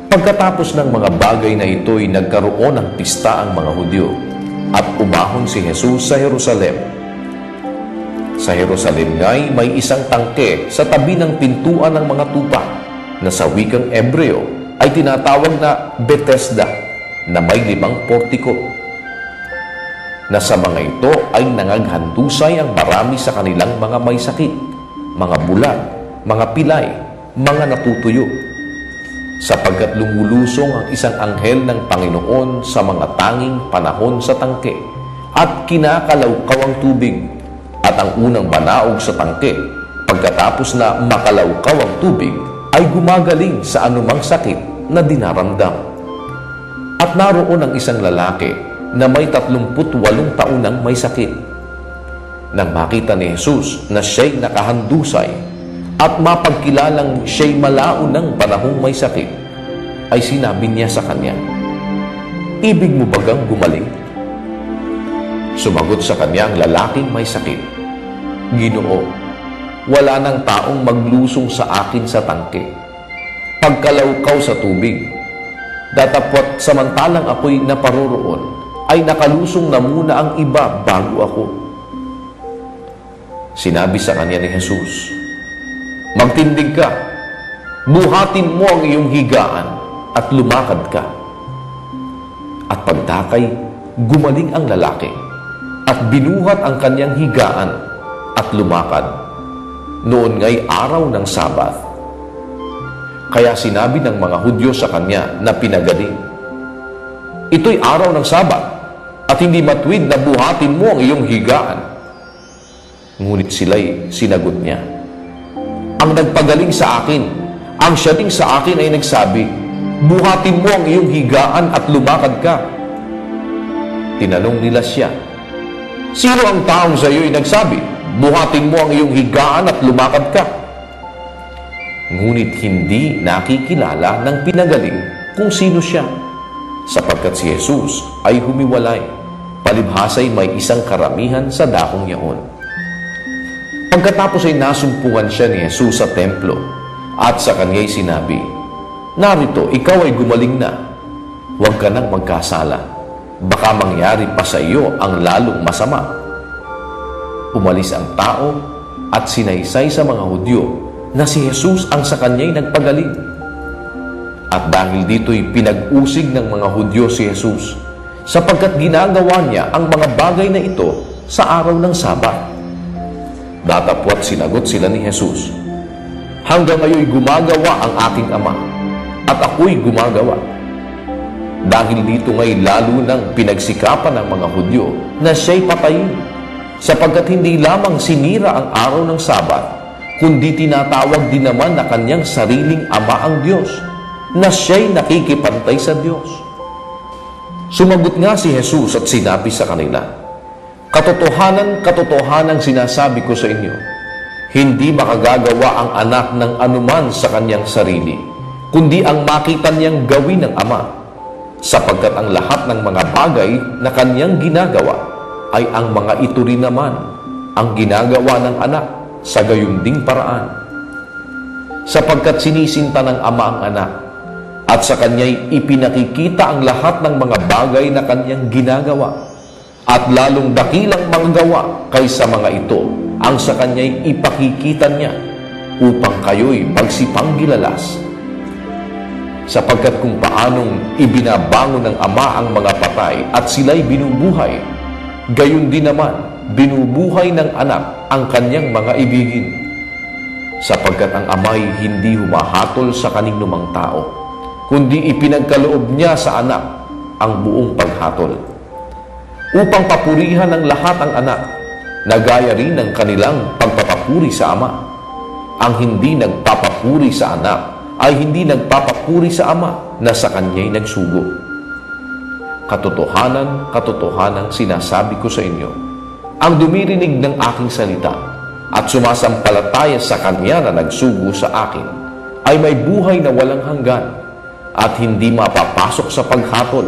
Pagkatapos ng mga bagay na ito'y nagkaroon ng pista ang mga Hudyo at umahon si Jesus sa Jerusalem. Sa Jerusalem nga'y may isang tangke sa tabi ng pintuan ng mga tupa na sa wikang Ebreo ay tinatawag na Bethesda na may 5 portiko. Na sa mga ito ay nangaghandusay ang marami sa kanilang mga may sakit, mga bulag, mga pilay, mga natutuyo, sapagkat lumulusong ang isang anghel ng Panginoon sa mga tanging panahon sa tangke at kinakalawkaw ang tubig, at ang unang banaog sa tangke pagkatapos na makalawkaw ang tubig ay gumagaling sa anumang sakit na dinaramdam. At naroon ang isang lalaki na may 38 taon nang may sakit. Nang makita ni Jesus na siya'y nakahandusay at mapagkilalang siya'y malaon ng panahong may sakit, ay sinabi niya sa kanya, "Ibig mo bagang gumaling?" Sumagot sa kanya ang lalaking may sakit, "Ginoo, wala nang taong maglusong sa akin sa tangke. Pagkalawkaw sa tubig, datapwat samantalang ako'y naparoroon, ay nakalusong na muna ang iba bago ako." Sinabi sa kanya ni Jesus, "Magtindig ka, buhatin mo ang iyong higaan at lumakad ka." At pagdakay, gumaling ang lalaki at binuhat ang kanyang higaan at lumakad. Noon nga'y araw ng Sabat. Kaya sinabi ng mga Hudyo sa kanya na pinagaling, "Ito'y araw ng Sabat at hindi matuwid na buhatin mo ang iyong higaan." Ngunit sila'y sinagot niya, "Ang nagpagaling sa akin, ang siya ding sa akin ay nagsabi, buhatin mo ang iyong higaan at lumakad ka." Tinanong nila siya, "Sino ang taong sa iyo'y nagsabi, buhatin mo ang iyong higaan at lumakad ka?" Ngunit hindi nakikilala ng pinagaling kung sino siya, sapagkat si Jesus ay humiwalay, palibhasa'y may isang karamihan sa dakong yaon. Pagkatapos ay nasumpungan siya ni Jesus sa templo at sa kanya'y sinabi, "Narito, ikaw ay gumaling na. Huwag ka nang magkasala. Baka mangyari pa sa iyo ang lalong masama." Umalis ang tao at sinaysay sa mga Hudyo na si Jesus ang sa kanya'y nagpagaling. At dahil dito'y pinag-usig ng mga Hudyo si Jesus, sapagkat ginagawa niya ang mga bagay na ito sa araw ng Sabat. Datapwat sinagot sila ni Jesus, "Hanggang ngayon gumagawa ang aking Ama, at ako'y gumagawa." Dahil dito ngay lalo nang pinagsikapan ng mga Hudyo na siya'y patayin, sapagkat hindi lamang sinira ang araw ng Sabat, kundi tinatawag din naman na kanyang sariling Ama ang Diyos, na siya'y nakikipantay sa Diyos. Sumagot nga si Jesus at sinabi sa kanila, "Katotohanan, katotohanan sinasabi ko sa inyo, hindi makagagawa ang anak ng anuman sa kanyang sarili, kundi ang makita niyang gawin ng Ama, sapagkat ang lahat ng mga bagay na kanyang ginagawa ay ang mga ito rin naman ang ginagawa ng anak sa gayon ding paraan. Sapagkat sinisinta ng Ama ang anak, at sa kanya'y ipinakikita ang lahat ng mga bagay na kanyang ginagawa, at lalong dakilang mga gawa kaysa mga ito ang sa kanya'y ipakikita niya, upang kayo'y magsipanggilalas. Sapagkat kung paanong ibinabangon ng Ama ang mga patay at sila'y binubuhay, gayon din naman binubuhay ng anak ang kanyang mga ibigin. Sapagkat ang Ama'y hindi humahatol sa kaninumang tao, kundi ipinagkaloob niya sa anak ang buong paghatol, upang papurihan ng lahat ang anak, na gaya rin ng kanilang pagpapapuri sa Ama. Ang hindi nagpapapuri sa anak ay hindi nagpapapuri sa Ama na sa kanya'y nagsugo. Katotohanan, katotohanan sinasabi ko sa inyo, ang dumirinig ng aking salita at sumasampalataya sa kanya na nagsugo sa akin ay may buhay na walang hanggan at hindi mapapasok sa paghatol,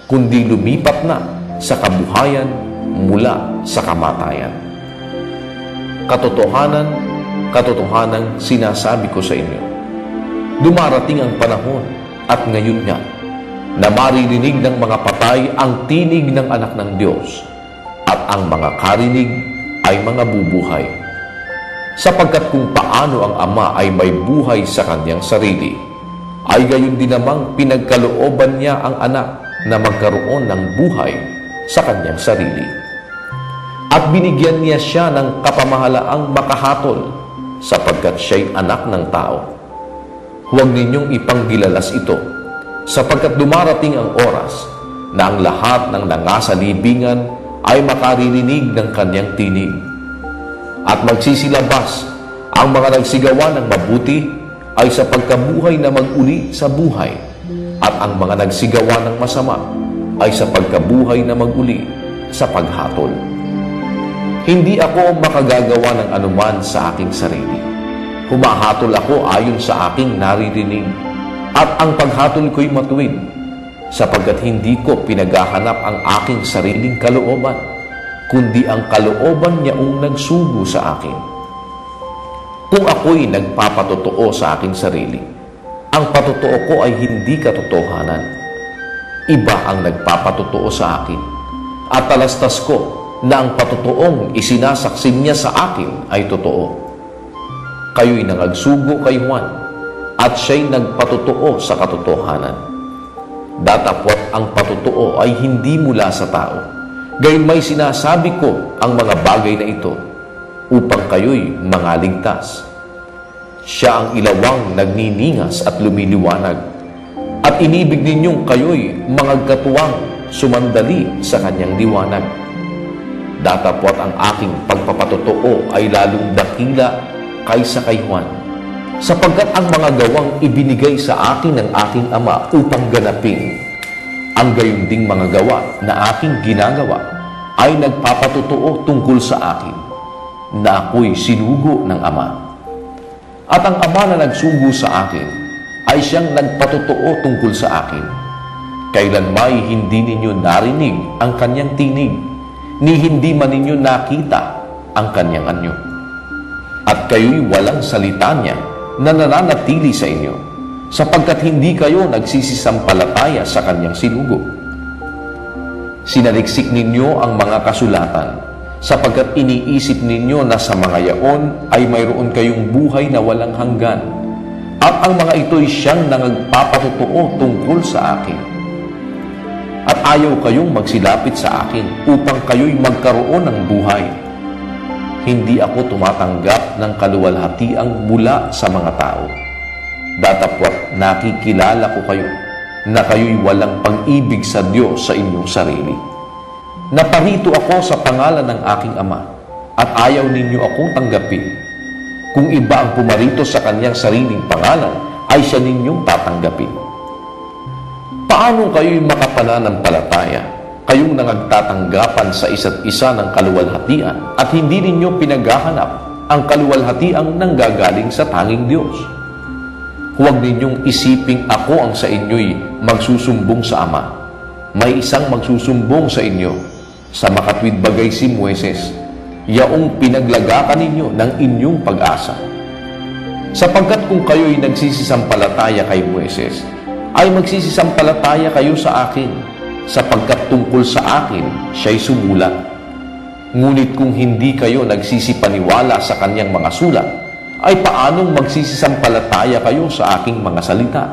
kundi lumipat na sa kabuhayan mula sa kamatayan. Katotohanan, katotohanan sinasabi ko sa inyo, dumarating ang panahon at ngayon nga, na maririnig ng mga patay ang tinig ng anak ng Diyos, at ang mga karinig ay mga bubuhay. Sapagkat kung paano ang Ama ay may buhay sa kanyang sarili, ay gayon din namang pinagkalooban niya ang anak na magkaroon ng buhay sa kanyang sarili. At binigyan niya siya ng kapamahalaang makahatol, sapagkat siya'y anak ng tao. Huwag ninyong ipanggilalas ito, sapagkat dumarating ang oras na ang lahat ng nangasalibingan ay makaririnig ng kanyang tinig. At magsisilabas ang mga nagsigawa ng mabuti ay sa pagkabuhay na mag-uli sa buhay, at ang mga nagsigawa ng masama ay sa pagkabuhay na mag-uli sa paghatol. Hindi ako makagagawa ng anuman sa aking sarili. Humahatol ako ayon sa aking naririnig, at ang paghatol ko'y matuwid, sapagkat hindi ko pinaghahanap ang aking sariling kalooban, kundi ang kalooban niyaong nagsugo sa akin. Kung ako'y nagpapatotoo sa aking sarili, ang patotoo ko ay hindi katotohanan. Iba ang nagpapatotoo sa akin, at talastas ko na ang patotoong isinasaksin niya sa akin ay totoo. Kayo'y nangagsugo kay Juan, at siya'y nagpatotoo sa katotohanan. Datapwat ang patotoo ay hindi mula sa tao. Gayon may sinasabi ko ang mga bagay na ito, upang kayo'y mangaligtas. Siya ang ilawang nagniningas at lumiliwanag, at inibig ninyong kayo'y mangagkatuwang sumandali sa kanyang liwanag. Datapwat ang aking pagpapatotoo ay lalong dakila kaysa kay Juan, sapagkat ang mga gawang ibinigay sa akin ng aking Ama upang ganapin, ang gayon ding mga gawa na aking ginagawa ay nagpapatotoo tungkol sa akin, na ako'y sinugo ng Ama. At ang Ama na nagsugo sa akin ay siyang nagpatotoo tungkol sa akin. Kailanmay hindi ninyo narinig ang kanyang tinig, ni hindi man ninyo nakita ang kanyang anyo. At kayo'y walang salita niya na nananatili sa inyo, sapagkat hindi kayo nagsisisampalataya sa kanyang sinugo. Sinaliksik ninyo ang mga kasulatan, sapagkat iniisip ninyo na sa mga yaon ay mayroon kayong buhay na walang hanggan, at ang mga ito'y siyang nangagpapatotoo tungkol sa akin. At ayaw kayong magsilapit sa akin upang kayo'y magkaroon ng buhay. Hindi ako tumatanggap ng kaluwalhatiang mula sa mga tao. Datapwat nakikilala ko kayo, na kayo'y walang pag-ibig sa Diyos sa inyong sarili. Naparito ako sa pangalan ng aking Ama, at ayaw ninyo akong tanggapin. Kung iba ang pumarito sa kanyang sariling pangalan, ay siya ninyong tatanggapin. Paano kayo'y makapananampalataya, kayong nangagtatanggapan sa isa't isa ng kaluwalhatian, at hindi ninyo pinaghahanap ang kaluwalhatiang nanggagaling sa tanging Diyos? Huwag ninyong isiping ako ang sa inyo'y magsusumbong sa Ama. May isang magsusumbong sa inyo, sa makatwid bagay si Moises, yaong pinaglagakan ninyo ng inyong pag-asa. Sapagkat kung kayo'y nagsisisampalataya kay Moises, ay magsisisampalataya kayo sa akin, sapagkat tungkol sa akin siya'y sumulat. Ngunit kung hindi kayo nagsisipaniwala sa kanyang mga sulat, ay paanong magsisisampalataya kayo sa aking mga salita?